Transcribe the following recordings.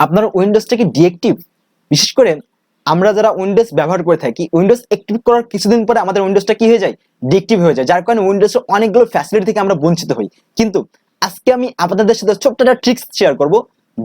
আপনার উইন্ডোজটা কি ডিএক্টিভ? বিশেষ করে আমরা যারা উইন্ডোজ ব্যবহার করে থাকি, উইন্ডোজ অ্যাক্টিভ করার কিছুদিন পরে আমাদের উইন্ডোজটা কি হয়ে যায়? ডিএক্টিভ হয়ে যায়, যার কারণে উইন্ডোজের অনেকগুলো ফ্যাসিলিটি থেকে আমরা বঞ্চিত হই। কিন্তু আজকে আমি আপনাদের সাথে ছোট্ট একটা ট্রিক্স শেয়ার করব,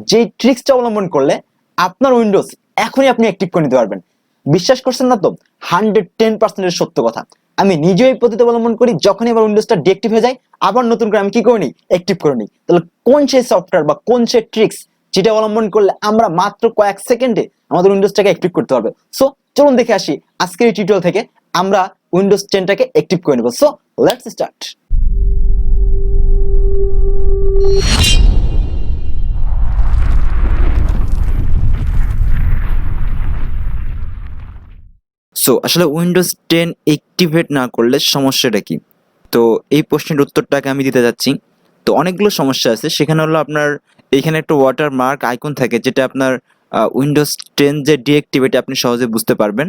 যেই ট্রিক্সটা অবলম্বন করলে আপনার উইন্ডোজ এখনই আপনি অ্যাক্টিভ করে নিতে পারবেন। বিশ্বাস করছেন না তো? 110% সত্য কথা। আমি নিজেই পদ্ধতি অবলম্বন করি, যখনই আমার উইন্ডোজটা ডিএক্টিভ হয়ে যায় আবার নতুন করে আমি কি করে নিই? অ্যাক্টিভ করে নিই। তাহলে কোন সেই সফটওয়্যার বা কোন সেই ট্রিক্স যেটা অবলম্বন করলে আমরা মাত্র কয়েক সেকেন্ডে আমাদের উইন্ডোজটাকে অ্যাক্টিভ করতে পারবে? সো চলুন দেখে আসি আজকের এই টিউটোরিয়াল থেকে আমরা উইন্ডোজ 10টাকে অ্যাক্টিভ করে নেব। So let's start. সো আসলে উইন্ডোজ 10 অ্যাক্টিভেট না করলে সমস্যাটা কি? তো এই প্রশ্নের উত্তরটাকে আমি দিতে যাচ্ছি। তো অনেকগুলো সমস্যা আছে, সেখানে হলো আপনার এখানে একটা ওয়াটার মার্ক আইকন থাকে, যেটা আপনার উইন্ডোজ 10 যে ডিঅ্যাক্টিভেট আপনি সহজে বুঝতে পারবেন।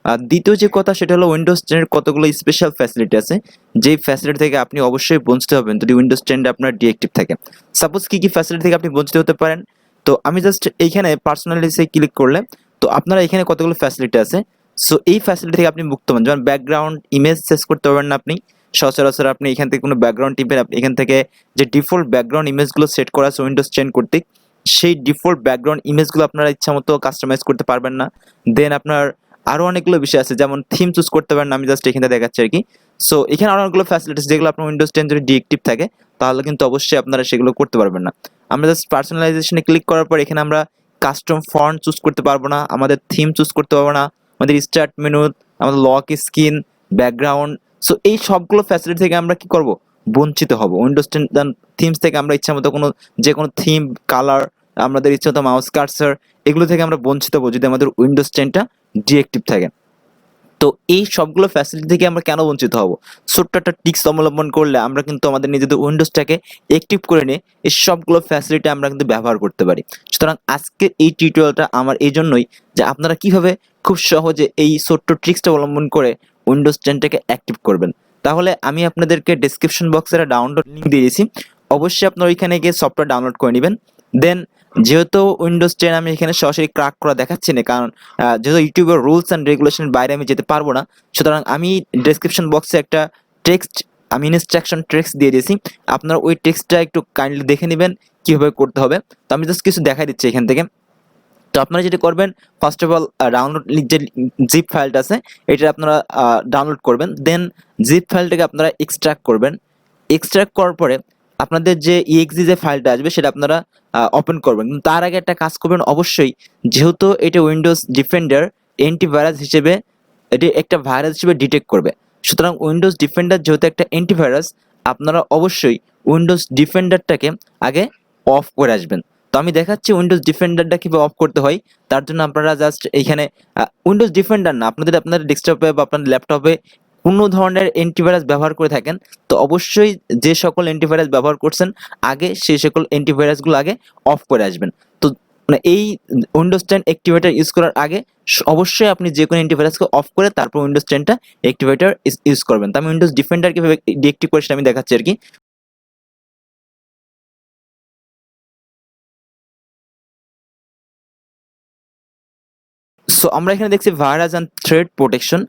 আর দ্বিতীয় যে কথা, সেটা হলো উইন্ডোজ 10 এর কতগুলো স্পেশাল ফ্যাসিলিটি আছে, যেই ফ্যাসিলিটি থেকে আপনি অবশ্যই বঞ্চিত হবেন যদি উইন্ডোজ 10 আপনার ডিঅ্যাক্টিভ থাকে। সাপোজ কি ফ্যাসিলিটি থেকে আপনি বঞ্চিত হতে পারেন, তো আমি জাস্ট এইখানে পার্সোনালিটিসে ক্লিক করলে তো আপনারা এখানে কতগুলো ফ্যাসিলিটি আছে। সো এই ফ্যাসিলিটি থেকে আপনি মুক্ত হন। যেমন ব্যাকগ্রাউন্ড ইমেজ চেঞ্জ করতে পারবেন না আপনি সচরাচর। আপনি এখান থেকে কোনো ব্যাকগ্রাউন্ড টিপেন, আপনি এখান থেকে যে ডিফল্ট ব্যাকগ্রাউন্ড ইমেজগুলো সেট করা আছে উইন্ডোজ 10 কর্তৃক, সেই ডিফল্ট ব্যাকগ্রাউন্ড ইমেজগুলো আপনারা ইচ্ছা মতো কাস্টমাইজ করতে পারবেন না। দেন আপনার আরও অনেকগুলো বিষয় আছে, যেমন থিম চুজ করতে পারেন না, আমি জাস্ট এখানে দেখাচ্ছি আর কি। সো এখানে আরও অনেকগুলো ফ্যাসিলিটিস যেগুলো আপনার উইন্ডোজ 10 যদি ডিএক্টিভ থাকে তাহলে কিন্তু অবশ্যই আপনারা সেগুলো করতে পারবেন না। আমরা জাস্ট পার্সোনালাইজেশনে ক্লিক করার পর এখানে আমরা কাস্টম ফন্ট চুজ করতে পারবো না, আমাদের থিম চুজ করতে পারবো না, আমাদের স্টার্ট মেনু, আমাদের লক স্ক্রিন, ব্যাকগ্রাউন্ড। সো এই সবগুলো ফ্যাসিলিটি থেকে আমরা কি করব? বঞ্চিত হব। উইন্ডোজ 10 থিমস থেকে আমরা ইচ্ছা মতো যে কোনো থিম, কালার, আমাদের ইচ্ছা মতো মাউস কার্সার, এগুলো থেকে আমরা বঞ্চিত হব যদি আমাদের উইন্ডোজ 10টা ডিএক্টিভ থাকে। তো এই সবগুলো ফ্যাসিলিটি থেকে আমরা কেন বঞ্চিত হব? ছোট্ট একটা টিক্স অবলম্বন করলে আমরা কিন্তু আমাদের নিজেদের উইন্ডোজটাকে অ্যাক্টিভ করে নিয়ে এই সবগুলো ফ্যাসিলিটি আমরা কিন্তু ব্যবহার করতে পারি। সুতরাং আজকের এই টিউটোরিয়ালটা আমার এই জন্যই যে আপনারা কিভাবে খুব সহজে এই ছোট্ট ট্রিক্সটা অবলম্বন করে উইন্ডোজ 10টাকে অ্যাক্টিভ করবেন। তাহলে আমি আপনাদেরকে ডেসক্রিপশন বক্সে একটা ডাউনলোড লিঙ্ক দিয়ে দিয়েছি, অবশ্যই আপনারা ওইখানে গিয়ে সফটওয়্যার ডাউনলোড করে নেবেন। দেন যেহেতু উইন্ডোজ 10 আমি এখানে সরাসরি ক্র্যাক করা দেখাচ্ছি না, কারণ যেহেতু ইউটিউবের রুলস অ্যান্ড রেগুলেশনের বাইরে আমি যেতে পারবো না, সুতরাং আমি ডেসক্রিপশন বক্সে একটা ইনস্ট্রাকশন টেক্সট দিয়ে দিয়েছি। আপনারা ওই টেক্সটটা একটু কাইন্ডলি দেখে নেবেন কীভাবে করতে হবে। তো আমি জাস্ট কিছু দেখাই দিচ্ছি এখান থেকে। তো আপনারা যেটা করবেন, ফার্স্ট অফ অল ডাউনলোড যে জিপ ফাইলটা আছে এটা আপনারা ডাউনলোড করবেন। দেন জিপ ফাইলটাকে আপনারা এক্সট্রাক্ট করবেন। এক্সট্রাক্ট করার পরে আপনাদের যে ইএক্সি যে ফাইলটা আসবে সেটা আপনারা ওপেন করবেন। কিন্তু তার আগে একটা কাজ করবেন অবশ্যই, যেহেতু এটা উইন্ডোজ ডিফেন্ডার অ্যান্টিভাইরাস হিসেবে, এটি একটা ভাইরাস হিসেবে ডিটেক্ট করবে। সুতরাং উইন্ডোজ ডিফেন্ডার যেহেতু একটা অ্যান্টিভাইরাস, আপনারা অবশ্যই উইন্ডোজ ডিফেন্ডারটাকে আগে অফ করে আসবেন। তো আমি দেখাচ্ছি উইন্ডোজ ডিফেন্ডারটা কীভাবে অফ করতে হয়। তার জন্য আপনারা জাস্ট এইখানে উইন্ডোজ ডিফেন্ডার না, আপনাদের ডেস্কটপে বা আপনার ল্যাপটপে কোনো ধরনের অ্যান্টিভাইরাস ব্যবহার করে থাকেন তো অবশ্যই যে সকল অ্যান্টিভাইরাস ব্যবহার করছেন আগে সেই সকল অ্যান্টিভাইরাসগুলো আগে অফ করে আসবেন। তো এই উইন্ডোজ 10 অ্যাক্টিভেটর ইউজ করার আগে অবশ্যই আপনি যে কোনো অ্যান্টিভাইরাসকে অফ করে তারপর উইন্ডোজ 10টা অ্যাক্টিভেটর ইউজ করবেন। তো আমি উইন্ডোজ ডিফেন্ডার কীভাবে ডিঅ্যাক্টিভ করে সেটা আমি দেখাচ্ছি আর কি। সো আমরা এখানে দেখছি ভাইরাস অ্যান্ড থ্রেড প্রোটেকশন।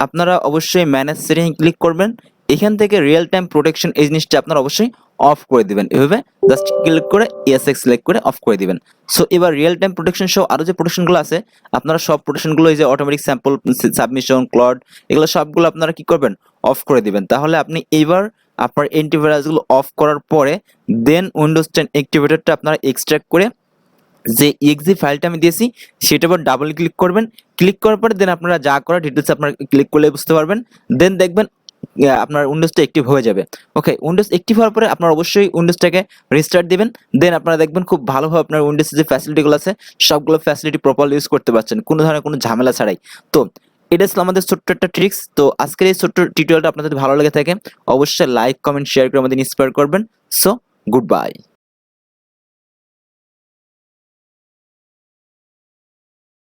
আপনারা অবশ্যই ম্যানেজ সেটিং ক্লিক করবেন। এখান থেকে রিয়েল টাইম প্রোটেকশন এই জিনিসটা আপনারা অবশ্যই অফ করে দিবেন। এভাবে জাস্ট ক্লিক করে ইএসএক্স সিলেক্ট করে অফ করে দিবেন। সো এবার রিয়েল টাইম প্রোটেকশন সহ আরও যে প্রোটেকশনগুলো আছে আপনারা সব প্রোটেকশনগুলো, এই যে অটোমেটিক স্যাম্পল সাবমিশন, ক্লড, এগুলো সবগুলো আপনারা কি করবেন? অফ করে দিবেন। তাহলে আপনি এইবার আপনার অ্যান্টিভাইরাসগুলো অফ করার পরে দেন উইন্ডোজ 10 অ্যাক্টিভেটরটা আপনারা এক্সট্রাক্ট করে যে ইএক্সি ফাইলটা আমি দিয়েছি সেটার উপর ডাবল ক্লিক করবেন। ক্লিক করার পরে দেন আপনারা যা করার ডিটেলস আপনারা ক্লিক করলে বুঝতে পারবেন। দেন দেখবেন আপনার উইন্ডোজটা অ্যাক্টিভ হয়ে যাবে। ওকে, উইন্ডোজ অ্যাক্টিভ হওয়ার পরে আপনারা অবশ্যই উইন্ডোজটাকে রিস্টার্ট দিবেন। দেন আপনারা দেখবেন খুব ভালোভাবে আপনার উইন্ডোজের যে ফ্যাসিলিটিগুলো আছে সবগুলো ফ্যাসিলিটি প্রপারলি ইউজ করতে পারছেন কোনো ধরনের কোনো ঝামেলা ছাড়াই। তো এটা ছিল আমাদের ছোট্ট একটা ট্রিক্স। তো আজকের এই ছোট্ট টিউটোরিয়ালটা আপনাদের ভালো লেগে থাকে অবশ্যই লাইক, কমেন্ট, শেয়ার করে আমাদের ইন্সপায়ার করবেন। So good bye.